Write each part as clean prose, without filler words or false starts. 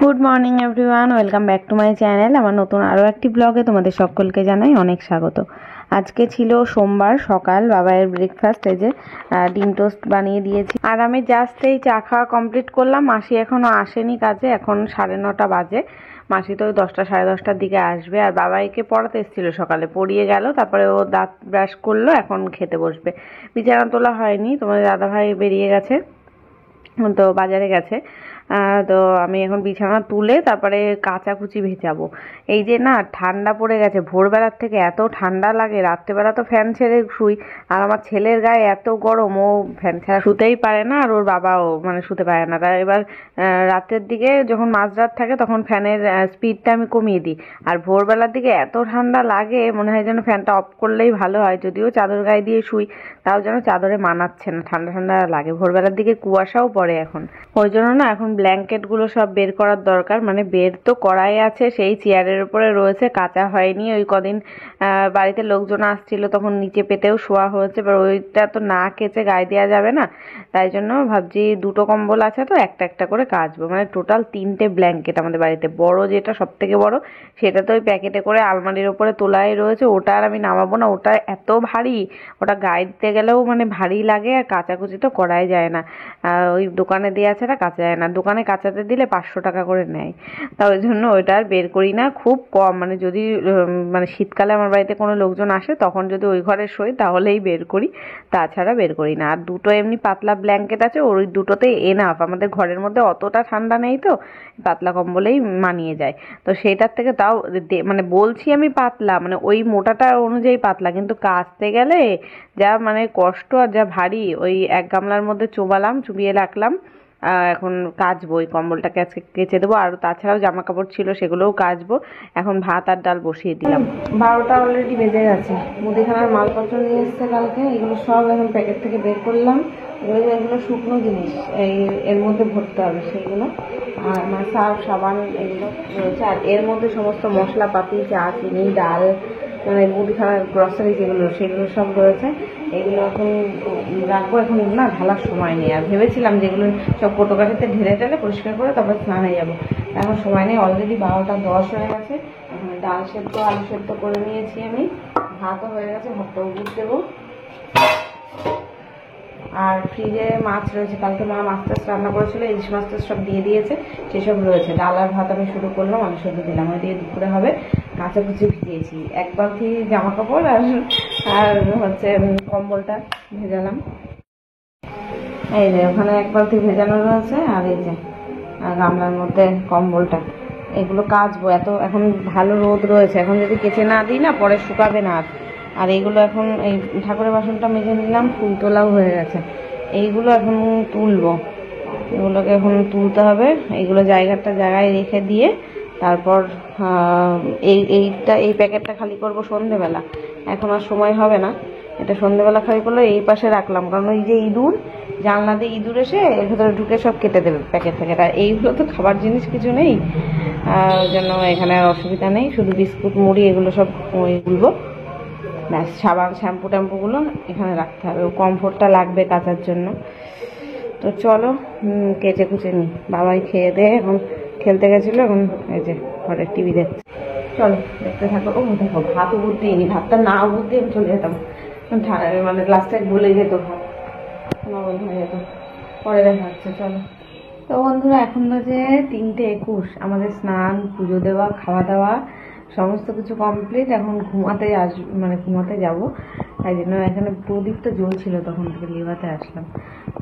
Good morning everyone, welcome back to my channel. আমার নতুন আরও একটি ব্লগে তোমাদের সকলকে জানাই অনেক স্বাগত। আজকে ছিল সোমবার সকাল, বাবাইয়ের ব্রেকফাস্ট, এই যে ডিম টোস্ট বানিয়ে দিয়েছি। আর আমি জাস্ট এই চা খাওয়া কমপ্লিট করলাম। মাসি এখনও আসেনি কাজে, এখন 9:30 বাজে। মাসি তো ওই 10টা সাড়ে 10টার দিকে আসবে। আর বাবাইকে পড়াতে এসেছিলো সকালে, পড়িয়ে গেল, তারপরে ও দাঁত ব্রাশ করলো, এখন খেতে বসবে। বিছানা তোলা হয়নি, তোমাদের দাদাভাই বেরিয়ে গেছে, তো বাজারে গেছে। তো আমি এখন বিছানা তুলে তারপরে কাচাকুচি ভেজাবো। এই যে না, ঠান্ডা পড়ে গেছে, ভোরবেলার থেকে এত ঠান্ডা লাগে। রাত্রেবেলা তো ফ্যান ছেড়ে শুই, আর আমার ছেলের গায়ে এত গরম, ও ফ্যান ছাড়া শুতেই পারে না, আর ওর বাবাও মানে শুতে পারে না। তাই এবার রাতের দিকে যখন মাঝরাত থাকে তখন ফ্যানের স্পিডটা আমি কমিয়ে দিই। আর ভোরবেলার দিকে এত ঠান্ডা লাগে, মনে হয় যেন ফ্যানটা অফ করলেই ভালো হয়। যদিও চাদর গায়ে দিয়ে শুই, তাও যেন চাদরে মানাচ্ছে না, ঠান্ডা ঠান্ডা লাগে। ভোরবেলার দিকে কুয়াশাও পড়ে এখন, ওই জন্য না এখন ব্ল্যাঙ্কেটগুলো সব বের করার দরকার। মানে বের তো করাই আছে, সেই চেয়ারের উপরে রয়েছে, কাচা হয়নি। ওই কদিন বাড়িতে লোকজন আসছিল তখন নিচে পেতেও শোয়া হয়েছে, এবার ওইটা তো না কেচে গায়ে দেওয়া যাবে না। তাই জন্য ভাবছি দুটো কম্বল আছে তো একটা একটা করে কাচবো। মানে টোটাল 3টে ব্ল্যাঙ্কেট আমাদের বাড়িতে। বড় যেটা সব থেকে বড়, সেটা তো ওই প্যাকেটে করে আলমারির ওপরে তোলাই রয়েছে, ওটা আর আমি নামাবো না। ওটা এত ভারী, ওটা গায়ে দিতে গেলেও মানে ভারী লাগে, আর কাচাকুচি তো করাই যায় না। ওই দোকানে দেওয়া আছে, এটা কাচা যায় না। দোকানে কাচাতে দিলে 500 টাকা করে নেয়, তা ওই জন্য ওইটা আর বের করি না, খুব কম। মানে যদি মানে শীতকালে আমার বাড়িতে কোনো লোকজন আসে তখন যদি ওই ঘরে শোই তাহলেই বের করি, তাছাড়া বের করি না। আর দুটো এমনি পাতলা ব্ল্যাঙ্কেট আছে, ওই দুটোতেই এনাফ। আমাদের ঘরের মধ্যে অতটা ঠান্ডা নেই, তো পাতলা কম্বলেই মানিয়ে যায়। তো সেটার থেকে তাও মানে বলছি আমি পাতলা, মানে ওই মোটাটা অনুযায়ী পাতলা, কিন্তু কাচতে গেলে যা মানে কষ্ট আর যা ভারী। ওই এক গামলার মধ্যে চুবিয়ে রাখলাম। এখন কাচবো, ওই কম্বলটাকে আজকে কেচে দেবো। আর তাছাড়াও জামা কাপড় ছিল, সেগুলোও কাচবো। এখন ভাত আর ডাল বসিয়ে দিলাম। 12টা অলরেডি বেজে গেছে। মুদিখানার মালপত্র নিয়ে এসছে কালকে, এগুলো সব এখন প্যাকেট থেকে বের করলাম। এগুলো শুকনো জিনিস, এর মধ্যে ভরতে হবে সেইগুলো। আর মানে সার্ফ সাবান এগুলো রয়েছে। আর এর মধ্যে সমস্ত মশলাপাতি, চা, চিনি, ডাল, মানে মুদিখানার গ্রসারি যেগুলো, সেগুলো সব রয়েছে। এগুলো এখন রাখবো। এখন না ঢালার সময় নেই। আর ভেবেছিলাম যেগুলো সব পটোকাঠিতে ঢেলে ঢেলে পরিষ্কার করে তারপর স্নানে যাবো, এখন সময় নেই। অলরেডি 12টা 10 হয়ে গেছে। এখন ডাল সেদ্ধ, আলু সেদ্ধ করে নিয়েছি আমি, ভাতও হয়ে গেছে, ভাতটাও উঠ দেবো। আর ফ্রিজে মাছ রয়েছে, কালকে মা মাছ টাছ রান্না করেছিল, ইলিশ মাছ টাছ সব দিয়ে দিয়েছে, সেসব রয়েছে। ডাল আর ভাত আমি শুরু করলাম, আলু সেদ্ধ দিলাম, ওই দিয়ে দুপুরে হবে। কাচাকুচি ভিজিয়েছি, এক বালতি জামা কাপড় আর হচ্ছে কম্বলটা ভেজালাম। এই যে ওখানে এক বালতি ভেজানো রয়েছে, আর এই যে গামলার মধ্যে কম্বলটা। এগুলো কাচবো, এত এখন ভালো রোদ রয়েছে, এখন যদি কেচে না দিই না পরে শুকাবে না। আর এইগুলো এখন এই ঠাকুরের বাসনটা মেজে নিলাম, ফুল তোলাও হয়ে গেছে। এইগুলো এখন তুলবো, এগুলোকে এখন তুলতে হবে। এইগুলো জায়গায় রেখে দিয়ে তারপর এই প্যাকেটটা খালি করব সন্ধেবেলা। এখন আর সময় হবে না, এটা সন্ধেবেলা খালি করলে এই পাশে রাখলাম, কারণ ওই যে ইঁদুর, জানলা দিয়ে ইঁদুর এসে এর ভেতরে ঢুকে সব কেটে দেবে প্যাকেট থেকে। আর এইগুলো তো খাবার জিনিস কিছু নেই, ওই জন্য এখানে আর অসুবিধা নেই। শুধু বিস্কুট, মুড়ি এগুলো সব ওইগুলো ব্যাস। সাবান, শ্যাম্পু ট্যাম্পুগুলো এখানে রাখতে হবে, কমফোর্টটা লাগবে কাচার জন্য। তো চলো কেচে কুচে নিই। বাবাই খেয়ে দিয়ে এখন খেলতে গেছিলো, এখন এই যে ঘরে টিভি দেখছে। চলো দেখতে থাকো। ও দেখো, ভাত উবুর দিইনি, ভাতটা না উবুর দিয়ে আমি চলে যেতাম, মানে লাস্টে গলে যেত ভাত, নরম হয়ে যেত। পরে দেখা যাচ্ছে, চলো। তো বন্ধুরা, এখন বাজে 3:21। আমাদের স্নান, পুজো দেওয়া, খাওয়া দাওয়া সমস্ত কিছু কমপ্লিট। এখন ঘুমাতে যাব। তাই জন্য এখানে প্রদীপ তো জ্বলছিল, তখন থেকে লিভাতে আসলাম।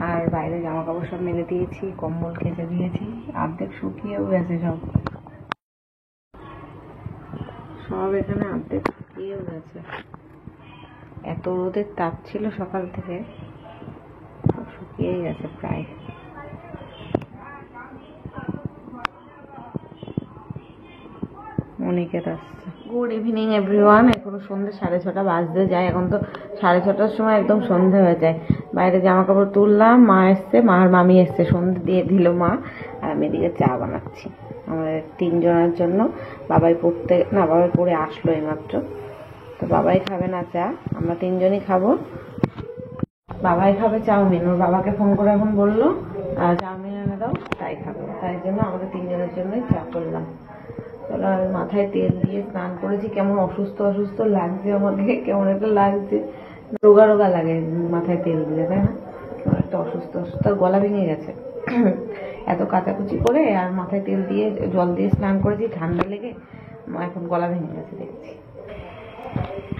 আর বাইরে জামা কাপড় সব মেলে দিয়েছি, কম্বল কেচে দিয়েছি, অর্ধেক শুকিয়েও গেছে সব এখানে অর্ধেক শুকিয়েও গেছে। এত রোদের তাপ ছিল সকাল থেকে, সব শুকিয়েই গেছে প্রায়। অনেকের আসছে। Good evening everyone. এখন সন্ধ্যে 6:30 বাজতে যায়। এখন তো 6:30টার সময় একদম সন্ধে হয়ে যায়। বাইরে জামা কাপড় তুললাম, মা এসছে, মার মামি এসছে, সন্ধে দিয়ে দিল মা। আর আমি এদিকে চা বানাচ্ছি আমাদের 3 জনের জন্য। বাবাই পড়ে আসলো এইমাত্র, তো বাবাই খাবে না চা, আমরা 3 জনই খাবো। বাবাই খাবে চাউমিন, ওর বাবাকে ফোন করে এখন বললো চাউমিন এনে দাও, তাই খাবে। তাই জন্য আমাদের তিনজনের জন্যই চা করলাম। চলো, আমি মাথায় তেল দিয়ে স্নান করেছি, কেমন অসুস্থ অসুস্থ লাগছে আমাকে, কেমন একটা লাগছে, রোগা রোগা লাগে মাথায় তেল দিলে, তাই না? কেমন একটা অসুস্থ অসুস্থ, গলা ভেঙে গেছে এত কাচাকুচি করে আর মাথায় তেল দিয়ে জল দিয়ে স্নান করেছি, ঠান্ডা লেগে এখন গলা ভেঙে গেছে দেখছি।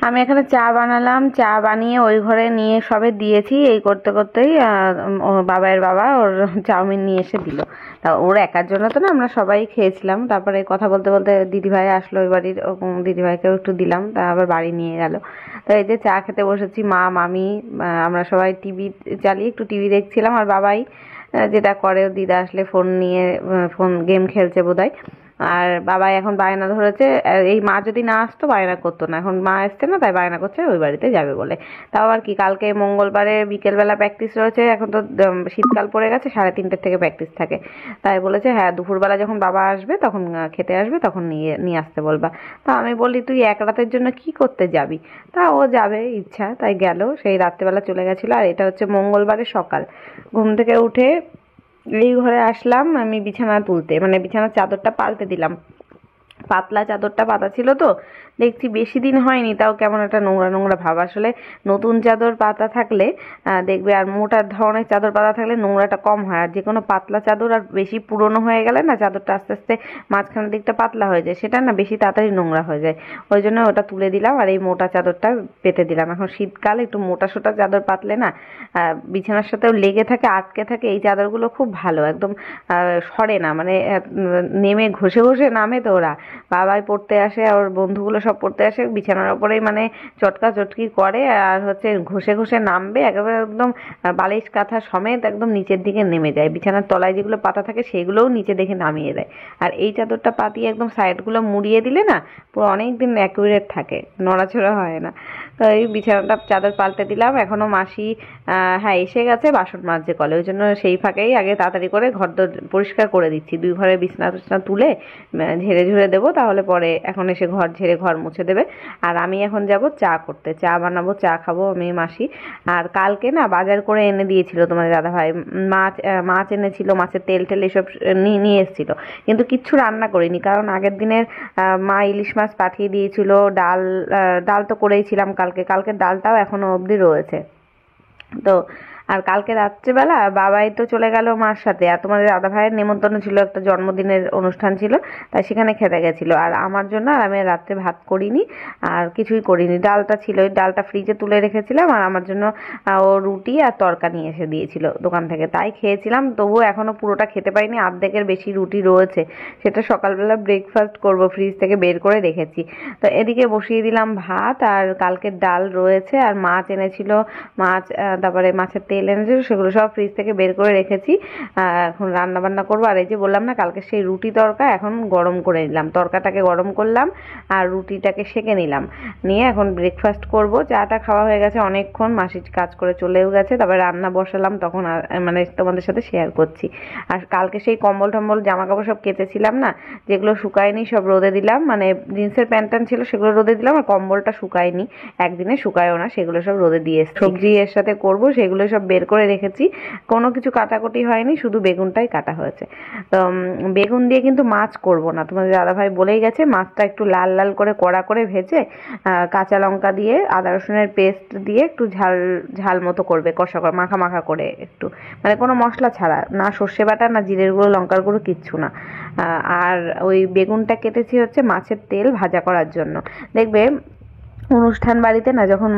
আমি এখানে চা বানালাম, চা বানিয়ে ওই ঘরে নিয়ে সবে দিয়েছি। এই করতে করতেই বাবার বাবা ওর চাউমিন নিয়ে এসে দিল। তা ওর একার জন্য তো না, আমরা সবাই খেয়েছিলাম। তারপরে কথা বলতে বলতে দিদিভাই আসলো ওই বাড়ির, দিদিভাইকেও একটু দিলাম, তা আবার বাড়ি নিয়ে গেল। তো এই যে চা খেতে বসেছি, মা মামি আমরা সবাই টিভি চালিয়ে একটু টিভি দেখছিলাম। আর বাবাই যেটা করে, দিদা আসলে ফোন নিয়ে ফোন গেম খেলছে বোধহয়। আর বাবা এখন বায়না ধরেছে, এই মা যদি না আসতো বায়না করতো না, এখন মা আসছে না তাই বায়না করছে ওই বাড়িতে যাবে বলে। তাও আর কি, কালকে মঙ্গলবারে বিকেলবেলা প্র্যাকটিস রয়েছে, এখন তো শীতকাল পড়ে গেছে, 3:30 থেকে প্র্যাকটিস থাকে। তাই বলেছে হ্যাঁ দুপুরবেলা যখন বাবা আসবে তখন খেতে আসবে তখন নিয়ে নিয়ে আসতে বলবা। তা আমি বলি তুই এক রাতের জন্য কি করতে যাবি? তা ও যাবে ইচ্ছা, তাই গেল। সেই রাত্রেবেলা চলে গেছিলো। আর এটা হচ্ছে মঙ্গলবারের সকাল, ঘুম থেকে উঠে এই ঘরে আসলাম আমি বিছানা তুলতে, মানে বিছানার চাদরটা পাল্টে দিলাম। পাতলা চাদরটা পাতা ছিল তো, দেখছি বেশি দিন হয়নি তাও কেমন একটা নোংরা নোংরা ভাব। আসলে নতুন চাদর পাতা থাকলে দেখবে, আর মোটা ধরনের চাদর পাতা থাকলে নোংরাটা কম হয়। আর যে কোনো পাতলা চাদর আর বেশি পুরনো হয়ে গেলে না, চাদরটা আস্তে আস্তে মাঝখানের দিকটা পাতলা হয়ে যায়, সেটা না বেশি তাড়াতাড়ি নোংরা হয়ে যায়। ওই জন্য ওটা তুলে দিলাম আর এই মোটা চাদরটা পেতে দিলাম। এখন শীতকাল, একটু মোটা সোটা চাদর পাতলে না বিছানার সাথেও লেগে থাকে, আটকে থাকে। এই চাদরগুলো খুব ভালো, একদম সরে না, মানে নেমে ঘষে ঘষে নামে তো ওরা। বাবাই পড়তে আসে, ওর বন্ধুগুলো সব পড়তে আসে, বিছানার ওপরেই মানে চটকা চটকি করে আর হচ্ছে ঘষে ঘষে নামবে একেবারে, একদম বালিশ কাঁথা সমেত একদম নিচের দিকে নেমে যায়। বিছানার তলায় যেগুলো পাতা থাকে সেগুলোও নিচে দেখে নামিয়ে দেয়। আর এই চাদরটা পাতিয়ে একদম সাইডগুলো মুড়িয়ে দিলে না পুরো অনেক দিন অ্যাকুরেট থাকে, নড়াচড়া হয় না। তো এই বিছানাটা চাদর পাল্টে দিলাম। এখনো মাসি হ্যাঁ এসে গেছে, বাসন মাজছে কলে, ওই জন্য সেই ফাঁকেই আগে তাড়াতাড়ি করে ঘর পরিষ্কার করে দিচ্ছি। দুই ঘরে বিছনা টিছনা তুলে ঝেড়ে ঝুড়ে দেবো, তাহলে পরে এখন এসে ঘর ঝেড়ে ঘর মুছে দেবে। আর আমি এখন যাব চা করতে, চা বানাবো, চা খাবো আমি মাসি। আর কালকে না বাজার করে এনে দিয়েছিল তোমাদের দাদাভাই, মাছ মাছ এনেছিল, মাছের তেল টেল এসব নিয়ে এসেছিল, কিন্তু কিচ্ছু রান্না করিনি, কারণ আগের দিনের মা ইলিশ মাছ পাঠিয়ে দিয়েছিল। ডাল তো করেইছিলাম কালকে ডালটাও এখনো অবধি রয়েছে। তো আর কালকে রাত্রেবেলা বাবাই তো চলে গেল মার সাথে, আর তোমাদের দাদা ভাইয়ের নেমন্তন্ন ছিল, একটা জন্মদিনের অনুষ্ঠান ছিল, তাই সেখানে খেতে গেছিল। আর আমার জন্য আর আমি রাত্রে ভাত করিনি আর কিছুই করিনি, ডালটা ছিল, ওই ডালটা ফ্রিজে তুলে রেখেছিলাম। আর আমার জন্য ও রুটি আর তরকা নিয়ে এসে দিয়েছিল দোকান থেকে, তাই খেয়েছিলাম। তবুও এখনো পুরোটা খেতে পারিনি, অর্ধেকের বেশি রুটি রয়েছে, সেটা সকালবেলা ব্রেকফাস্ট করব, ফ্রিজ থেকে বের করে রেখেছি। তো এদিকে বসিয়ে দিলাম ভাত, আর কালকের ডাল রয়েছে, আর মাছ এনেছিল, মাছ তারপরে মাছের তেল এনেছিল, সেগুলো সব ফ্রিজ থেকে বের করে রেখেছি। এখন রান্না বান্না করবো। আর এই যে বললাম না কালকে সেই রুটি তরকা, এখন গরম করে নিলাম, তরকাটাকে গরম করলাম আর রুটিটাকে সেঁকে নিলাম, নিয়ে এখন ব্রেকফাস্ট করব। চাটা খাওয়া হয়ে গেছে অনেকক্ষণ, মাসি কাজ করে চলেও গেছে, তারপরে রান্না বসালাম, তখন মানে তোমাদের সাথে শেয়ার করছি। আর কালকে সেই কম্বল টম্বল জামা কাপড় সব কেচেছিলাম না, যেগুলো শুকায়নি সব রোদে দিলাম, মানে জিন্সের প্যান্ট ট্যান্ট ছিল সেগুলো রোদে দিলাম, আর কম্বলটা শুকায়নি, একদিনে শুকায়ও না, সেগুলো সব রোদে দিয়ে সবজি এর সাথে করব, সেগুলো সব বের করে রেখেছি। কোনো কিছু কাটাকুটি হয়নি, শুধু বেগুনটাই কাটা হয়েছে। তো বেগুন দিয়ে কিন্তু মাছ করব না, তোমাদের দাদাভাই বলেই গেছে মাছটা একটু লাল লাল করে কড়া করে ভেজে কাঁচা লঙ্কা দিয়ে আদা রসুনের পেস্ট দিয়ে একটু ঝাল ঝাল মতো করবে, কষা করে মাখা মাখা করে, একটু মানে কোনো মশলা ছাড়া, না সর্ষে বাটা না জিরের গুঁড়ো লঙ্কার গুঁড়ো কিচ্ছু না। আর ওই বেগুনটা কেটেছি হচ্ছে মাছের তেল ভাজা করার জন্য। দেখবে অনুষ্ঠান বাড়িতে না যখন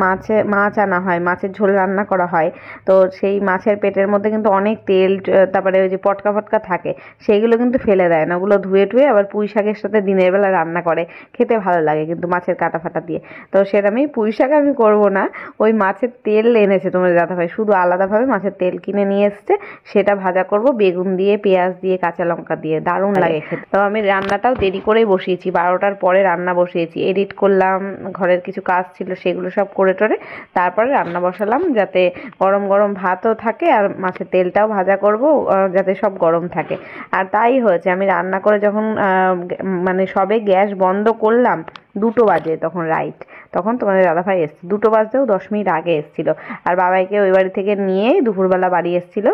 মাছ আনা হয়, মাছের ঝোল রান্না করা হয়, তো সেই মাছের পেটের মধ্যে কিন্তু অনেক তেল, তারপরে ওই যে পটকা ফটকা থাকে, সেইগুলো কিন্তু ফেলে দেয় না, ওগুলো ধুয়ে টুয়ে আবার পুঁই শাকের সাথে দিনের বেলা রান্না করে, খেতে ভালো লাগে কিন্তু মাছের কাটা ফাটা দিয়ে। তো সেরকমই পুঁই শাক আমি করবো না, ওই মাছের তেল এনেছে তোমার দাদাভাই, শুধু আলাদাভাবে মাছের তেল কিনে নিয়ে এসছে, সেটা ভাজা করব বেগুন দিয়ে, পেঁয়াজ দিয়ে, কাঁচা লঙ্কা দিয়ে, দারুণ লাগে খেতে। তো আমি রান্নাটাও দেরি করেই বসিয়েছি, 12টার পরে রান্না বসিয়েছি, এডিট করলাম, ঘরের কিছু কাজ ছিল সেগুলো সব করে টরে তারপরে রান্না বসালাম, যাতে গরম গরম ভাতও থাকে আর মাছের তেলটাও ভাজা করব, যাতে সব গরম থাকে। আর তাই হয়েছে, আমি রান্না করে যখন মানে সবে গ্যাস বন্ধ করলাম 2টো বাজে, তখন রাইট, তখন তোমাদের দাদাভাই এসছে, 2টো বাজতেও 10 মিনিট আগে এসেছিল। আর বাবাইকে ওই বাড়ি থেকে নিয়ে দুপুরবেলা বাড়ি এসেছিল,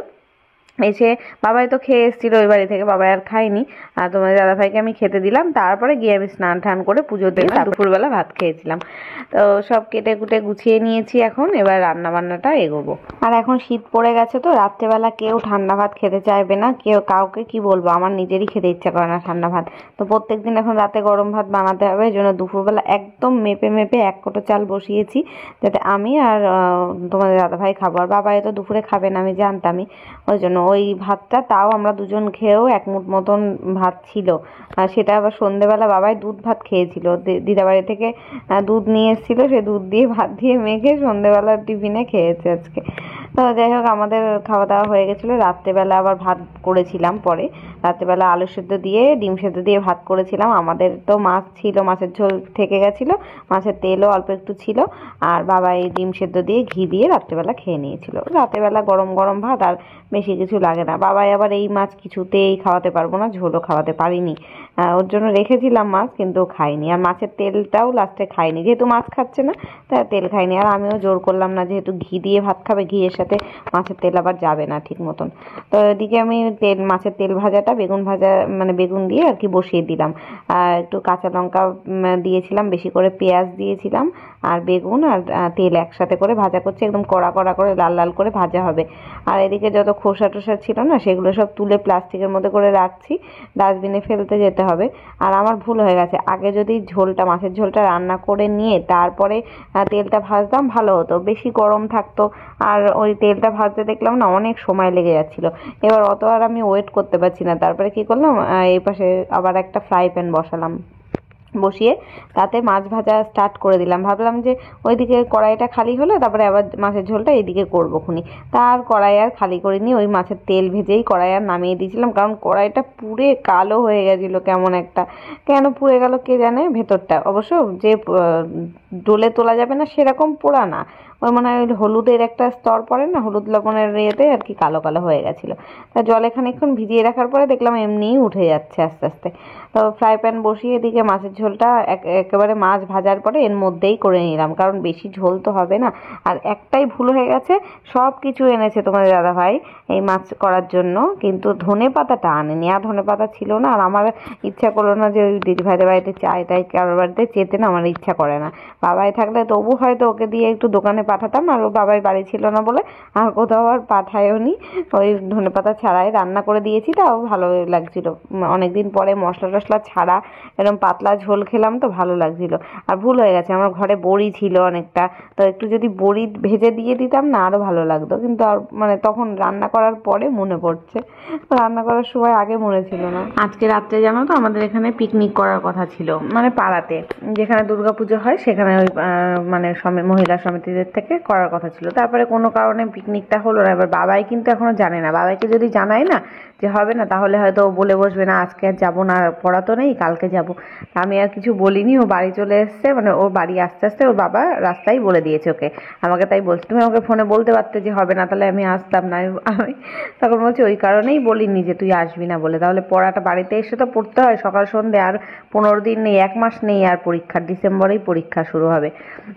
এসে বাবাই তো খেয়ে এসেছিল ওই বাড়ি থেকে, বাবাই আর খাইনি। আর তোমাদের দাদাভাইকে আমি খেতে দিলাম, তারপরে গিয়ে আমি স্নান টান করে পুজো দিয়ে দুপুরবেলা ভাত খেয়েছিলাম। তো সব কেটে কুটে গুছিয়ে নিয়েছি, এখন এবার রান্না বান্নাটা এগোবো। আর এখন শীত পড়ে গেছে তো রাত্রেবেলা কেউ ঠান্ডা ভাত খেতে চাইবে না, কেউ কাউকে কি বলবো, আমার নিজেরই খেতে ইচ্ছা করে না ঠান্ডা ভাত। তো প্রত্যেকদিন এখন রাতে গরম ভাত বানাতে হবে, এই জন্য দুপুরবেলা একদম মেপে মেপে 1 কোটো চাল বসিয়েছি, যাতে আমি আর তোমাদের দাদাভাই খাবো। আর বাবাই তো দুপুরে খাবে না আমি জানতামই, ওই জন্য ওই ভাতটা তাও আমরা দুজন খেয়েও 1 মুঠ মতন ভাত ছিল। আর সেটা আবার সন্ধেবেলা বাবাই দুধ ভাত খেয়েছিল, দিদাবাড়ি থেকে দুধ নিয়ে এসেছিল, সে দুধ দিয়ে ভাত দিয়ে মেখে সন্ধেবেলার টিফিনে খেয়েছে আজকে। তো যাই হোক, আমাদের খাওয়া দাওয়া হয়ে গেছিলো। রাত্রেবেলা আবার ভাত করেছিলাম, পরে রাত্রেবেলা আলু সেদ্ধ দিয়ে ডিম সেদ্ধ দিয়ে ভাত করেছিলাম। আমাদের তো মাছ ছিল, মাছের ঝোল থেকে গেছিলো, মাছের তেলও অল্প একটু ছিল। আর বাবা এই ডিম সেদ্ধ দিয়ে ঘি দিয়ে রাত্রেবেলা খেয়ে নিয়েছিল। রাত্রেবেলা গরম গরম ভাত, আর বেশি কিছু লাগে না। বাবাই আবার এই মাছ কিছুতেই খাওয়াতে পারবো না, ঝোলও খাওয়াতে পারিনি, ওর জন্য রেখেছিলাম মাছ, কিন্তু খাইনি। আর মাছের তেলটাও লাস্টে খাইনি, যেহেতু মাছ খাচ্ছে না তাই তেল খাইনি। আর আমিও জোর করলাম না, যেহেতু ঘি দিয়ে ভাত খাবে, ঘিয়ের সাথে মাছের তেল আবার যাবে না ঠিক মতন। তো এদিকে আমি মাছের তেল ভাজাটা বেগুন ভাজা মানে বেগুন দিয়ে আর কি বসিয়ে দিলাম। আর একটু কাঁচা লঙ্কা দিয়েছিলাম, বেশি করে পেঁয়াজ দিয়েছিলাম, আর বেগুন আর তেল একসাথে করে ভাজা করছি, একদম কড়া কড়া করে লাল লাল করে ভাজা হবে। আর এদিকে যত খোসা টোসা ছিল না সেগুলো সব তুলে প্লাস্টিকের মধ্যে করে রাখছি, ডাস্টবিনে ফেলতে যেতে হবে। আর আমার ভুল হয়ে গেছে, আগে যদি মাছের ঝোলটা রান্না করে নিয়ে তারপরে তেলটা ভাজতাম ভালো হতো, বেশি গরম থাকতো। আর ওই তেলটা ভাজতে দেখলাম না অনেক সময় লেগে যাচ্ছিল, এবার অত আর আমি ওয়েট করতে পারছি না। তারপরে কি করলাম, এই পাশে আবার একটা ফ্রাই প্যান বসালাম, বসিয়ে তাতে মাছ ভাজা স্টার্ট করে দিলাম। ভাবলাম যে ওইদিকে কড়াইটা খালি হলে তারপরে আবার মাছের ঝোলটা এইদিকে করবো খুনি। তার কড়াই আর খালি করিনি, ওই মাছের তেল ভেজেই কড়াই আর নামিয়ে দিয়েছিলাম, কারণ কড়াইটা পুড়ে কালো হয়ে গেছিল কেমন একটা। কেন পুড়ে গেল কে জানে, ভেতরটা অবশ্য যে ডোলে তোলা যাবে না সেরকম পোড়া না, ওই মনে হয় হলুদের একটা স্তর পড়ে না, হলুদ লবণের ইয়েতে আর কি কালো কালো হয়ে গেছিলো। তা জলে খানিকক্ষণ ভিজিয়ে রাখার পরে দেখলাম এমনিই উঠে যাচ্ছে আস্তে আস্তে। তো ফ্রাই প্যান বসিয়ে এদিকে মাছের ঝোলটা একেবারে মাছ ভাজার পরে এর মধ্যেই করে নিলাম, কারণ বেশি ঝোল তো হবে না। আর একটাই ভুল হয়ে গেছে, সব কিছু এনেছে তোমাদের দাদাভাই এই মাছ করার জন্য, কিন্তু ধনে পাতাটা আনেনি। আর ধনে পাতা ছিল না, আর আমার ইচ্ছা করলো না যে ওই দিদিভাইদের বাড়িতে চাই তাই কারোর বাড়িতে চেতে না, আমার ইচ্ছা করে না। বাবাই থাকলে তবু হয়তো ওকে দিয়ে একটু দোকানে পাঠাতাম, আর ও বাবাই বাড়ি ছিল না বলে আর কোথাও আর পাঠায়ও নি। ওই ধনে পাতা ছাড়াই রান্না করে দিয়েছি, তাও ভালো লাগছিল। অনেকদিন পরে মশলা টশলা ছাড়া এরকম পাতলা ঝোল খেলাম তো ভালো লাগছিল। আর ভুল হয়ে গেছে, আমার ঘরে বড়ি ছিল অনেকটা, তো একটু যদি বড়ি ভেজে দিয়ে দিতাম না আরো ভালো লাগতো, কিন্তু আর মানে তখন রান্না করার পরে মনে পড়ছে, রান্না করার সময় আগে মনে ছিল না। আজকে রাত্রে জানো তো আমাদের এখানে পিকনিক করার কথা ছিল, মানে পাড়াতে যেখানে দুর্গাপুজো হয় সেখানে ওই মানে মহিলা সমিতিদের থেকে করার কথা ছিল। তারপরে কোনো কারণে পিকনিকটা হলো না। এবার বাবাই কিন্তু এখনো জানে না, বাবাইকে যদি জানাই না যে হবে না তাহলে হয়তো ও বলে বসবে না আজকে আর যাবো না, পড়া তো নেই, কালকে যাবো। আমি আর কিছু বলিনি, ও বাড়ি চলে এসছে, মানে ও বাড়ি আস্তে আস্তে ওর বাবা রাস্তায় বলে দিয়েছে ওকে, আমাকে তাই বলছে তুমি আমাকে ফোনে বলতে পারতে যে হবে না, তাহলে আমি আসতাম না। আমি তখন বলছি ওই কারণেই বলিনি যে তুই আসবি না বলে, তাহলে পড়াটা বাড়িতে এসে তো পড়তে হয় সকাল সন্ধ্যে, আর 15 দিন নেই, 1 মাস নেই আর পরীক্ষার, ডিসেম্বরেই পরীক্ষা শুরু হবে।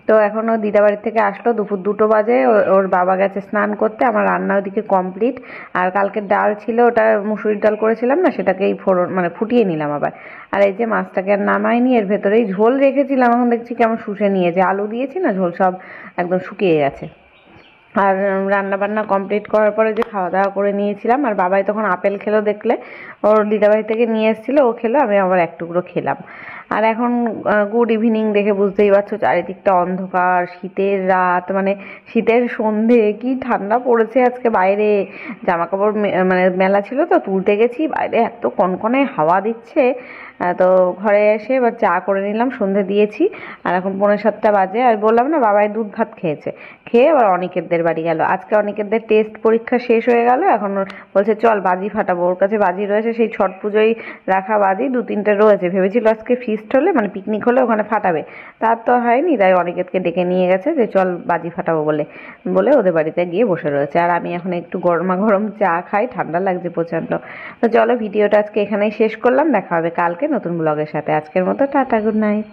তো এখন ও দিদা বাড়ি থেকে আসলো, দুপুর 2টো বাজে, ওর বাবা গেছে স্নান করতে, আমার রান্না ওদিকে কমপ্লিট। আর কালকে ডাল ছিল, ওটা মুসুরির ডাল করেছিলাম না, সেটাকেই মানে ফুটিয়ে নিলাম আবার। আর এই যে মাছটাকে আর নামাইনি, এর ভেতরেই ঝোল রেখেছিলাম, এখন দেখছি কেমন শুষে নিয়েছে, আলু দিয়েছি না, ঝোল সব একদম শুকিয়ে গেছে। আর রান্না বান্না কমপ্লিট করার পরে যে খাওয়া দাওয়া করে নিয়েছিলাম, আর বাবাই তখন আপেল খেলো, দেখলে ওর দিদাবাড়ি থেকে নিয়ে এসেছিলো, ও খেলো, আমি আবার এক টুকরো খেলাম। আর এখন গুড ইভিনিং দেখে বুঝতেই পারছো চারিদিকটা অন্ধকার, শীতের রাত, মানে শীতের সন্ধে, কি ঠান্ডা পড়েছে আজকে বাইরে। জামা কাপড় মানে মেলা ছিল তো তুলতে গেছি, বাইরে এত কনকনে হাওয়া দিচ্ছে। তো ঘরে এসে এবার চা করে নিলাম, সন্ধে দিয়েছি, আর এখন 6:45 বাজে। আর বললাম না বাবাই দুধ ভাত খেয়েছে, খেয়ে আবার অনিকেতদের বাড়ি গেল। আজকে অনিকেতদের টেস্ট পরীক্ষা শেষ হয়ে গেল, এখন বলছে চল বাজি ফাটাবো, ওর কাছে বাজি রয়েছে, সেই ছট পুজোয় রাখা বাজি 2-3টে রয়েছে, ভেবেছিল আজকে ফিস্ট হলে মানে পিকনিক হলে ওখানে ফাটাবে, তার তো হয়নি, তাই অনিকেতকে ডেকে নিয়ে গেছে যে চল বাজি ফাটাবো বলে বলে ওদের বাড়িতে গিয়ে বসে রয়েছে। আর আমি এখন একটু গরমা গরম চা খাই, ঠান্ডা লাগছে প্রচণ্ড। তো চলো ভিডিওটা আজকে এখানেই শেষ করলাম, দেখা হবে কালকে নতুন ব্লগের সাথে। আজকের মতো টাটা, গুড নাইট।